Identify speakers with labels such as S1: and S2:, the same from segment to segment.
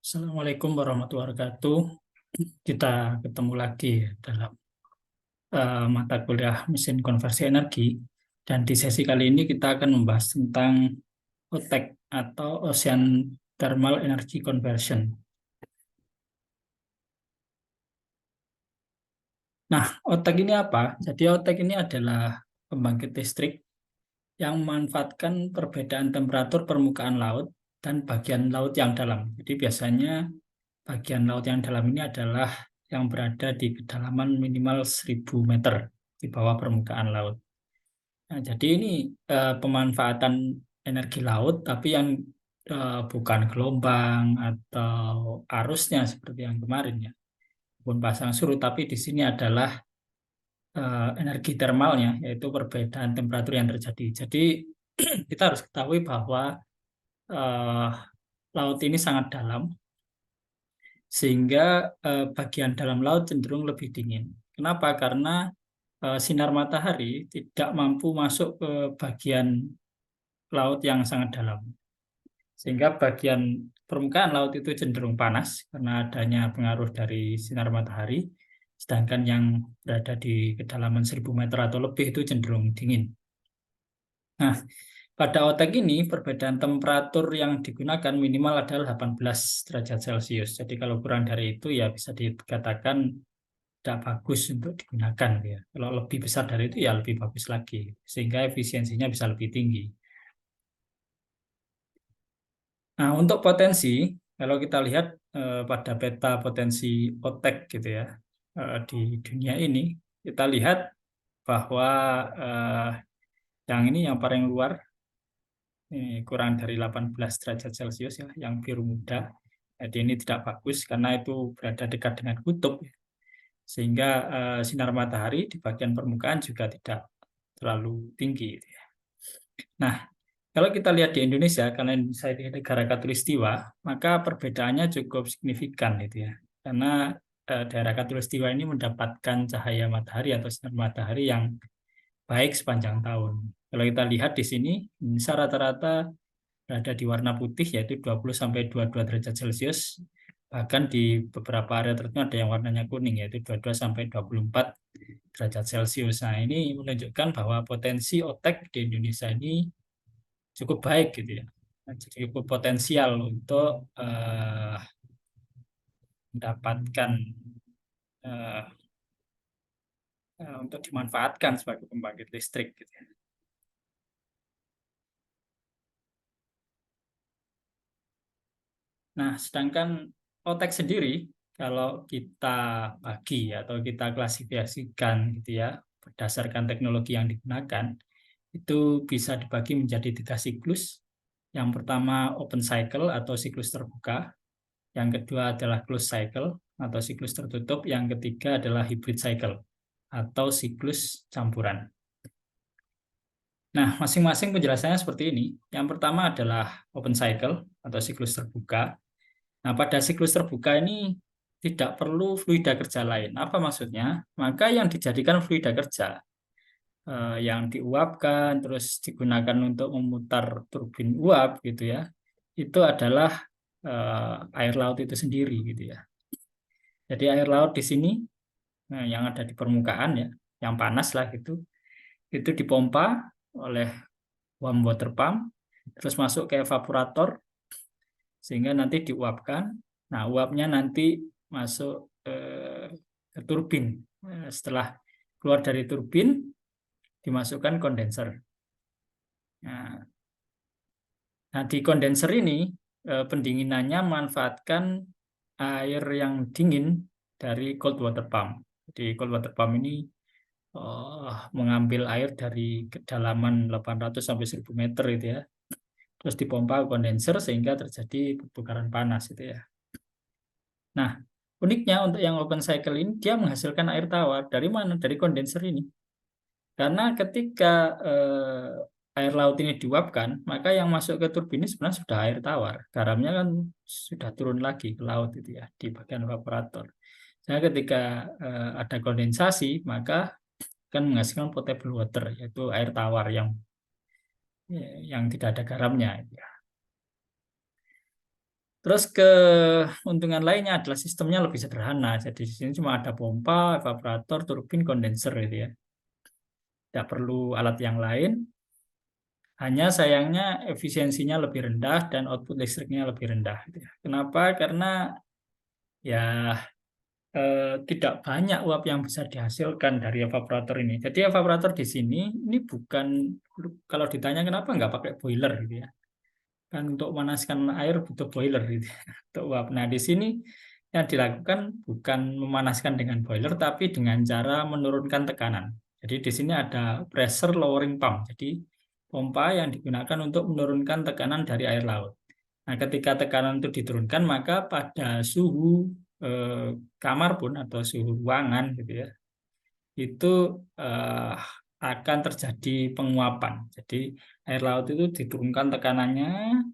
S1: Assalamualaikum warahmatullahi wabarakatuh. Kita ketemu lagi dalam mata kuliah mesin konversi energi. Dan di sesi kali ini kita akan membahas tentang OTEC atau Ocean Thermal Energy Conversion. Nah, OTEC ini apa? Jadi OTEC ini adalah pembangkit listrik yang memanfaatkan perbedaan temperatur permukaan laut dan bagian laut yang dalam. Jadi biasanya bagian laut yang dalam ini adalah yang berada di kedalaman minimal 1000 meter di bawah permukaan laut. Nah, jadi ini pemanfaatan energi laut, tapi yang bukan gelombang atau arusnya seperti yang kemarin ya, pun pasang surut, tapi di sini adalah energi termalnya, yaitu perbedaan temperatur yang terjadi. Jadi kita harus ketahui bahwa eh, laut ini sangat dalam, sehingga bagian dalam laut cenderung lebih dingin. Kenapa? Karena sinar matahari tidak mampu masuk ke bagian laut yang sangat dalam. Sehingga bagian permukaan laut itu cenderung panas karena adanya pengaruh dari sinar matahari, sedangkan yang berada di kedalaman 1000 meter atau lebih itu cenderung dingin. Nah, pada OTEC ini perbedaan temperatur yang digunakan minimal adalah 18 derajat Celcius. Jadi kalau kurang dari itu ya bisa dikatakan tidak bagus untuk digunakan ya. Kalau lebih besar dari itu ya lebih bagus lagi, sehingga efisiensinya bisa lebih tinggi. Nah, untuk potensi, kalau kita lihat pada peta potensi OTEC gitu ya, di dunia ini, kita lihat bahwa eh, yang ini yang paling luar, ini kurang dari 18 derajat Celcius ya, yang biru muda. Jadi ini tidak bagus karena itu berada dekat dengan kutub, ya. Sehingga sinar matahari di bagian permukaan juga tidak terlalu tinggi, gitu ya. Nah, kalau kita lihat di Indonesia, karena Indonesia ini negara khatulistiwa, maka perbedaannya cukup signifikan gitu ya. Karena daerah khatulistiwa ini mendapatkan cahaya matahari atau sinar matahari yang baik sepanjang tahun. Kalau kita lihat di sini, Indonesia rata-rata berada di warna putih, yaitu 20 sampai 22 derajat Celcius. Bahkan di beberapa area tertentu ada yang warnanya kuning, yaitu 22 sampai 24 derajat Celcius. Nah, ini menunjukkan bahwa potensi OTEC di Indonesia ini cukup baik gitu ya. Nah, jadi cukup potensial untuk mendapatkan eh, untuk dimanfaatkan sebagai pembangkit listrik gitu ya. Nah, sedangkan OTEC sendiri kalau kita bagi atau kita klasifikasikan gitu ya berdasarkan teknologi yang digunakan itu bisa dibagi menjadi 3 siklus. Yang pertama open cycle atau siklus terbuka, yang kedua adalah closed cycle atau siklus tertutup, yang ketiga adalah hybrid cycle atau siklus campuran. Nah, masing-masing penjelasannya seperti ini. Yang pertama adalah open cycle atau siklus terbuka. Nah, pada siklus terbuka ini tidak perlu fluida kerja lain. Apa maksudnya? Maka yang dijadikan fluida kerja, yang diuapkan, terus digunakan untuk memutar turbin uap gitu ya, itu adalah air laut itu sendiri gitu ya. Jadi air laut di sini yang ada di permukaan ya, yang panas lah gitu, itu dipompa oleh warm water pump, terus masuk ke evaporator sehingga nanti diuapkan. Nah, uapnya nanti masuk ke turbin. Setelah keluar dari turbin, dimasukkan kondenser. Nah, di kondenser ini pendinginannya memanfaatkan air yang dingin dari cold water pump. Jadi cold water pump ini mengambil air dari kedalaman 800 sampai 1000 meter itu ya. Terus dipompa ke kondenser sehingga terjadi pertukaran panas itu ya. Nah, uniknya untuk yang open cycle ini dia menghasilkan air tawar dari mana? Dari kondenser ini. Karena ketika air laut ini diuapkan, maka yang masuk ke turbin ini sebenarnya sudah air tawar. Garamnya kan sudah turun lagi ke laut itu ya di bagian evaporator. Jadi ketika ada kondensasi, maka akan menghasilkan potable water, yaitu air tawar yang tidak ada garamnya. Ya. Terus keuntungan lainnya adalah sistemnya lebih sederhana. Jadi di sini cuma ada pompa, evaporator, turbin, kondenser gitu ya. Tidak perlu alat yang lain. Hanya sayangnya efisiensinya lebih rendah dan output listriknya lebih rendah gitu ya. Kenapa? Karena ya tidak banyak uap yang bisa dihasilkan dari evaporator ini. Jadi evaporator di sini ini bukan, kalau ditanya kenapa nggak pakai boiler gitu ya. Kan untuk memanaskan air butuh boiler gitu ya, untuk uap. Nah, di sini yang dilakukan bukan memanaskan dengan boiler tapi dengan cara menurunkan tekanan. Jadi di sini ada pressure lowering pump. Jadi pompa yang digunakan untuk menurunkan tekanan dari air laut. Nah, ketika tekanan itu diturunkan, maka pada suhu kamar pun atau suhu ruangan gitu ya, itu eh, akan terjadi penguapan. Jadi air laut itu diturunkan tekanannya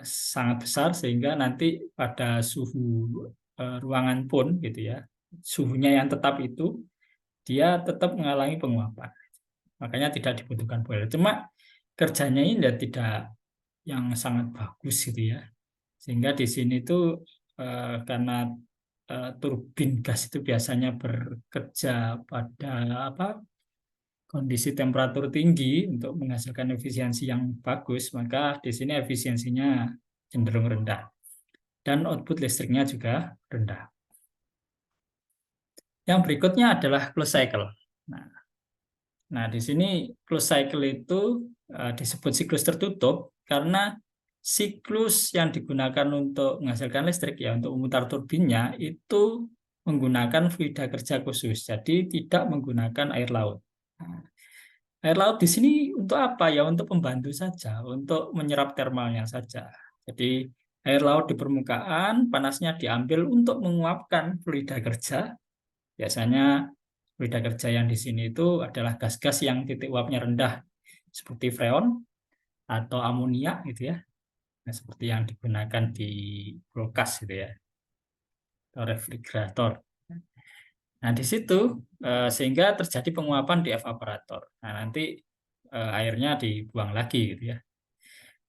S1: sangat besar sehingga nanti pada suhu ruangan pun gitu ya, suhunya yang tetap itu dia tetap mengalami penguapan. Makanya tidak dibutuhkan boiler. Cuma kerjanya ini tidak yang sangat bagus gitu ya. Sehingga di sini tuh karena turbin gas itu biasanya bekerja pada apa kondisi temperatur tinggi untuk menghasilkan efisiensi yang bagus, maka di sini efisiensinya cenderung rendah dan output listriknya juga rendah. Yang berikutnya adalah closed cycle. Nah, nah, di sini closed cycle itu disebut siklus tertutup karena siklus yang digunakan untuk menghasilkan listrik ya untuk memutar turbinnya itu menggunakan fluida kerja khusus, jadi tidak menggunakan air laut. Nah, air laut di sini untuk apa ya? Untuk pembantu saja, untuk menyerap termalnya saja. Jadi air laut di permukaan panasnya diambil untuk menguapkan fluida kerja. Biasanya fluida kerja yang di sini itu adalah gas-gas yang titik uapnya rendah seperti freon atau amonia gitu ya. Nah, seperti yang digunakan di kulkas gitu ya, atau refrigerator. Nah, di situ sehingga terjadi penguapan di evaporator. Nah, nanti airnya dibuang lagi gitu ya.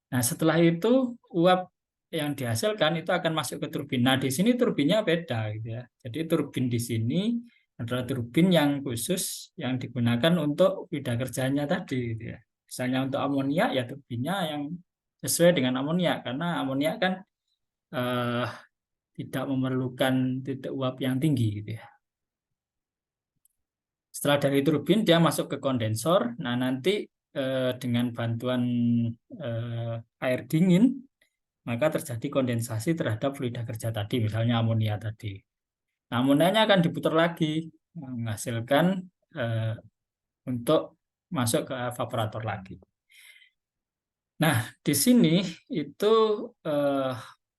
S1: Nah, setelah itu uap yang dihasilkan itu akan masuk ke turbin. Nah, di sini turbinnya beda gitu ya. Jadi turbin di sini adalah turbin yang khusus yang digunakan untuk bidang kerjanya tadi gitu ya. Misalnya untuk amonia ya turbinnya yang sesuai dengan amonia karena amonia kan eh, tidak memerlukan titik uap yang tinggi gitu ya. Setelah dari turbin dia masuk ke kondensor. Nah, nanti dengan bantuan air dingin maka terjadi kondensasi terhadap fluida kerja tadi, misalnya amonia tadi. Nah, amonianya akan diputar lagi, menghasilkan eh, untuk masuk ke evaporator lagi. Nah, di sini itu eh,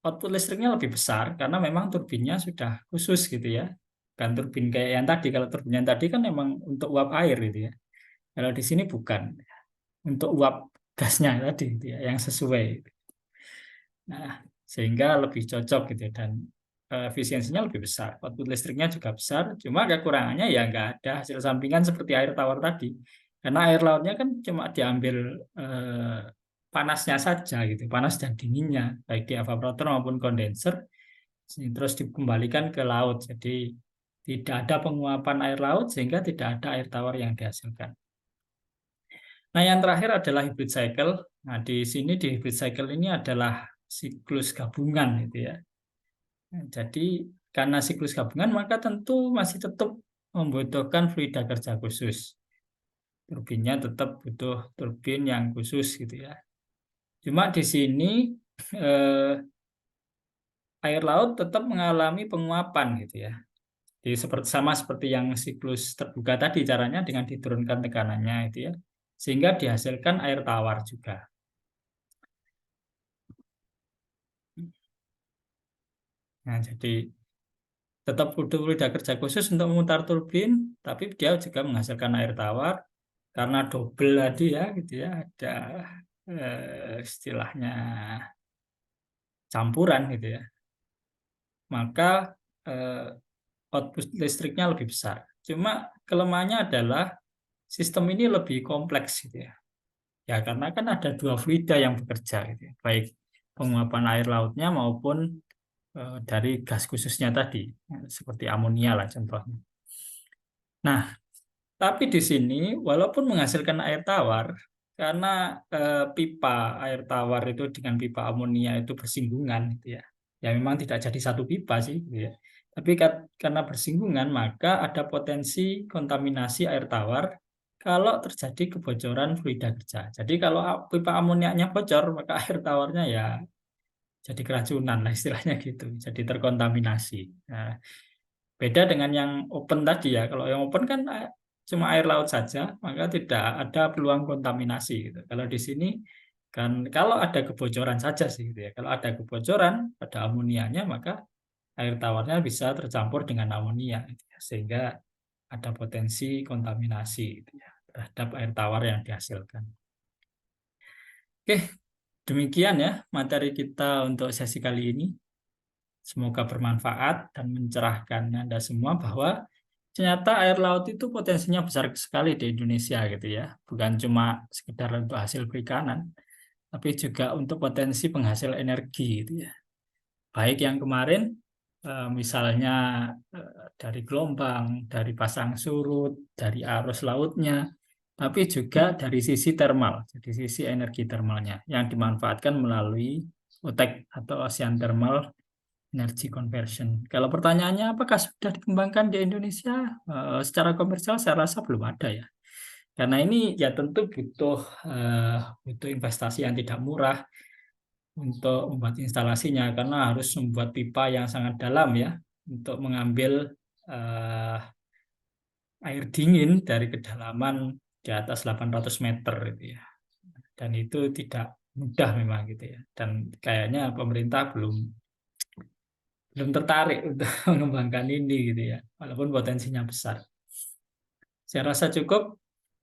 S1: output listriknya lebih besar karena memang turbinnya sudah khusus gitu ya. Kan turbin kayak yang tadi, kalau turbin yang tadi kan memang untuk uap air gitu ya. Kalau di sini bukan, untuk uap gasnya tadi gitu ya, yang sesuai. Nah, sehingga lebih cocok gitu ya, dan efisiensinya lebih besar. Output listriknya juga besar, cuma kekurangannya ya nggak ada hasil sampingan seperti air tawar tadi. Karena air lautnya kan cuma diambil panasnya saja gitu, panas dan dinginnya, baik di evaporator maupun kondenser, terus dikembalikan ke laut. Jadi tidak ada penguapan air laut sehingga tidak ada air tawar yang dihasilkan. Nah, yang terakhir adalah hybrid cycle. Nah, di sini di hybrid cycle ini adalah siklus gabungan gitu ya. Nah, jadi karena siklus gabungan maka tentu masih tetap membutuhkan fluida kerja khusus. Turbinnya tetap butuh turbin yang khusus gitu ya. Cuma di sini eh, air laut tetap mengalami penguapan gitu ya. Jadi seperti sama seperti yang siklus terbuka tadi, caranya dengan diturunkan tekanannya itu ya. Sehingga dihasilkan air tawar juga. Nah, jadi tetap butuh fluida kerja khusus untuk memutar turbin, tapi dia juga menghasilkan air tawar karena double tadi ya gitu ya, ada istilahnya campuran gitu ya, maka eh, output listriknya lebih besar. Cuma kelemahannya adalah sistem ini lebih kompleks gitu ya. Ya karena kan ada dua fluida yang bekerja gitu ya. Baik penguapan air lautnya maupun dari gas khususnya tadi, seperti amonia lah contohnya. Nah, tapi di sini walaupun menghasilkan air tawar, karena pipa air tawar itu dengan pipa amonia itu bersinggungan, gitu ya. Ya memang tidak jadi satu pipa sih, gitu ya. Tapi karena bersinggungan, maka ada potensi kontaminasi air tawar kalau terjadi kebocoran fluida kerja. Jadi kalau pipa amoniaknya bocor, maka air tawarnya ya jadi keracunan lah istilahnya gitu, jadi terkontaminasi. Nah, beda dengan yang open tadi ya. Kalau yang open kan cuma air laut saja, maka tidak ada peluang kontaminasi gitu. Kalau di sini kan kalau ada kebocoran saja sih gitu ya. Kalau ada kebocoran pada amonianya, maka air tawarnya bisa tercampur dengan amonia gitu ya. Sehingga ada potensi kontaminasi gitu ya, terhadap air tawar yang dihasilkan. Oke, demikian ya materi kita untuk sesi kali ini. Semoga bermanfaat dan mencerahkan Anda semua bahwa ternyata air laut itu potensinya besar sekali di Indonesia gitu ya. Bukan cuma sekedar untuk hasil perikanan, tapi juga untuk potensi penghasil energi gitu ya. Baik yang kemarin misalnya dari gelombang, dari pasang surut, dari arus lautnya, tapi juga dari sisi termal, jadi sisi energi termalnya yang dimanfaatkan melalui OTEC atau Ocean Thermal Energy Conversion. Kalau pertanyaannya apakah sudah dikembangkan di Indonesia? Secara komersial saya rasa belum ada ya. Karena ini ya tentu butuh investasi yang tidak murah untuk membuat instalasinya karena harus membuat pipa yang sangat dalam ya untuk mengambil eh, air dingin dari kedalaman di atas 800 meter gitu ya. Dan itu tidak mudah memang gitu ya. Dan kayaknya pemerintah belum tertarik untuk mengembangkan ini gitu ya, walaupun potensinya besar. Saya rasa cukup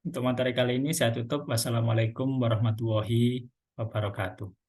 S1: untuk materi kali ini. Saya tutup. Wassalamualaikum warahmatullahi wabarakatuh.